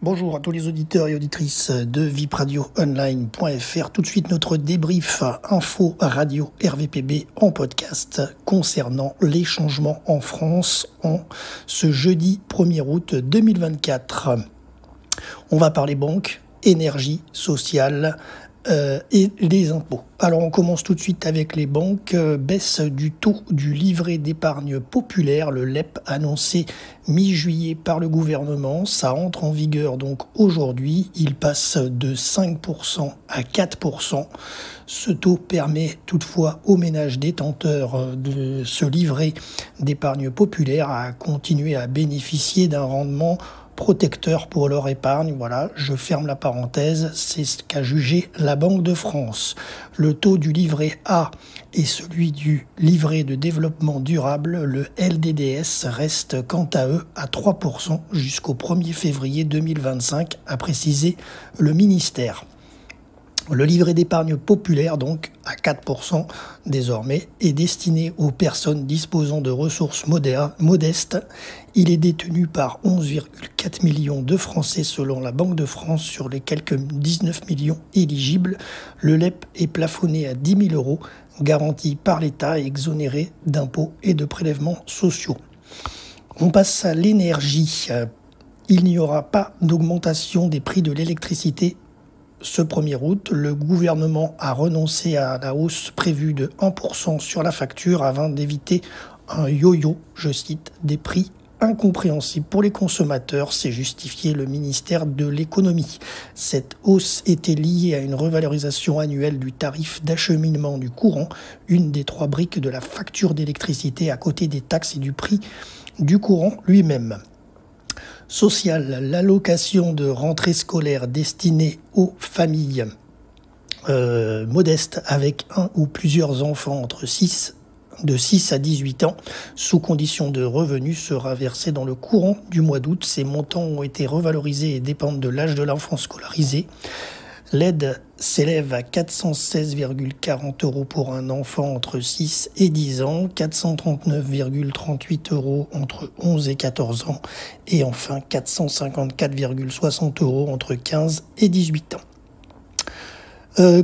Bonjour à tous les auditeurs et auditrices de vipradioonline.fr. Tout de suite notre débrief info radio RVPB en podcast concernant les changements en France en ce jeudi 1er août 2024. On va parler banque, énergie, sociale et les impôts. Alors on commence tout de suite avec les banques. Baisse du taux du livret d'épargne populaire, le LEP, annoncé mi-juillet par le gouvernement. Ça entre en vigueur donc aujourd'hui. Il passe de 5% à 4%. Ce taux permet toutefois aux ménages détenteurs de ce livret d'épargne populaire à continuer à bénéficier d'un rendement protecteur pour leur épargne. Voilà, je ferme la parenthèse, c'est ce qu'a jugé la Banque de France. Le taux du livret A et celui du livret de développement durable, le LDDS, restent quant à eux à 3% jusqu'au 1er février 2025, a précisé le ministère. Le livret d'épargne populaire, donc à 4% désormais, est destiné aux personnes disposant de ressources modestes. Il est détenu par 11,4 millions de Français selon la Banque de France sur les quelques 19 millions éligibles. Le LEP est plafonné à 10 000 euros, garanti par l'État et exonéré d'impôts et de prélèvements sociaux. On passe à l'énergie. Il n'y aura pas d'augmentation des prix de l'électricité ce 1er août. Le gouvernement a renoncé à la hausse prévue de 1% sur la facture afin d'éviter un yo-yo, je cite, des prix incompréhensibles pour les consommateurs, c'est justifié le ministère de l'économie. Cette hausse était liée à une revalorisation annuelle du tarif d'acheminement du courant, une des 3 briques de la facture d'électricité à côté des taxes et du prix du courant lui-même. Social, l'allocation de rentrée scolaire destinée aux familles modestes avec un ou plusieurs enfants de 6 à 18 ans, sous condition de revenus, sera versée dans le courant du mois d'août. Ces montants ont été revalorisés et dépendent de l'âge de l'enfant scolarisé. L'aide s'élève à 416,40 euros pour un enfant entre 6 et 10 ans, 439,38 euros entre 11 et 14 ans et enfin 454,60 euros entre 15 et 18 ans.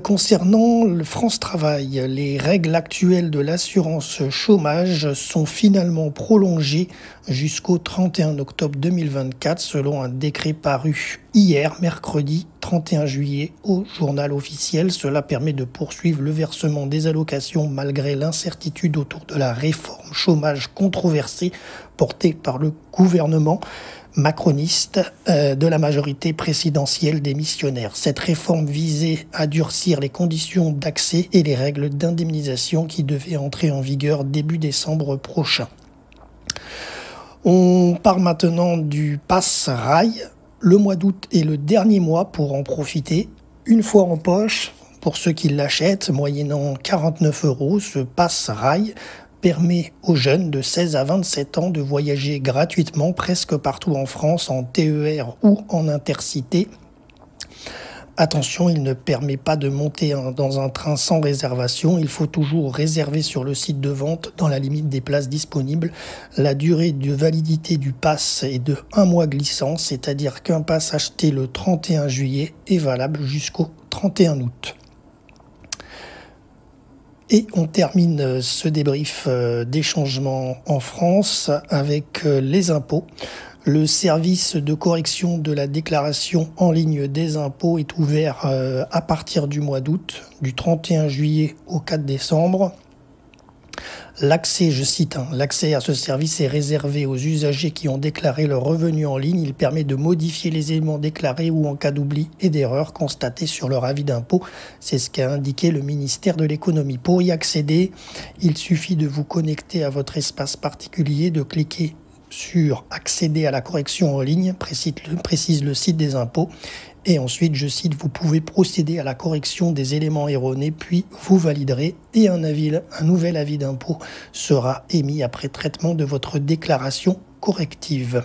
Concernant le France Travail, les règles actuelles de l'assurance chômage sont finalement prolongées jusqu'au 31 octobre 2024 selon un décret paru hier, mercredi 31 juillet, au journal officiel. Cela permet de poursuivre le versement des allocations malgré l'incertitude autour de la réforme chômage controversée portée par le gouvernement macroniste de la majorité présidentielle démissionnaire. Cette réforme visait à durcir les conditions d'accès et les règles d'indemnisation qui devaient entrer en vigueur début décembre prochain. On parle maintenant du Pass Rail. Le mois d'août est le dernier mois pour en profiter. Une fois en poche, pour ceux qui l'achètent, moyennant 49 euros, ce Pass Rail permet aux jeunes de 16 à 27 ans de voyager gratuitement presque partout en France en TER ou en Intercité. Attention, il ne permet pas de monter dans un train sans réservation. Il faut toujours réserver sur le site de vente dans la limite des places disponibles. La durée de validité du pass est de 1 mois glissant, c'est-à-dire qu'un pass acheté le 31 juillet est valable jusqu'au 31 août. Et on termine ce débrief des changements en France avec les impôts. Le service de correction de la déclaration en ligne des impôts est ouvert à partir du mois d'août, du 31 juillet au 4 décembre. L'accès, je cite, l'accès à ce service est réservé aux usagers qui ont déclaré leurs revenus en ligne. Il permet de modifier les éléments déclarés ou en cas d'oubli et d'erreur constatés sur leur avis d'impôt. C'est ce qu'a indiqué le ministère de l'économie. Pour y accéder, il suffit de vous connecter à votre espace particulier, de cliquer sur « Accéder à la correction en ligne », précise le site des impôts. Et ensuite, je cite, vous pouvez procéder à la correction des éléments erronés, puis vous validerez et un nouvel avis d'impôt sera émis après traitement de votre déclaration corrective.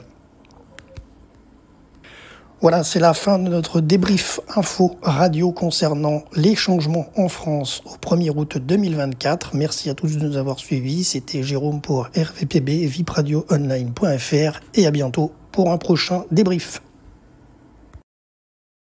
Voilà, c'est la fin de notre débrief info radio concernant les changements en France au 1er août 2024. Merci à tous de nous avoir suivis. C'était Jérôme pour RVPB, vipradioonline.fr et à bientôt pour un prochain débrief.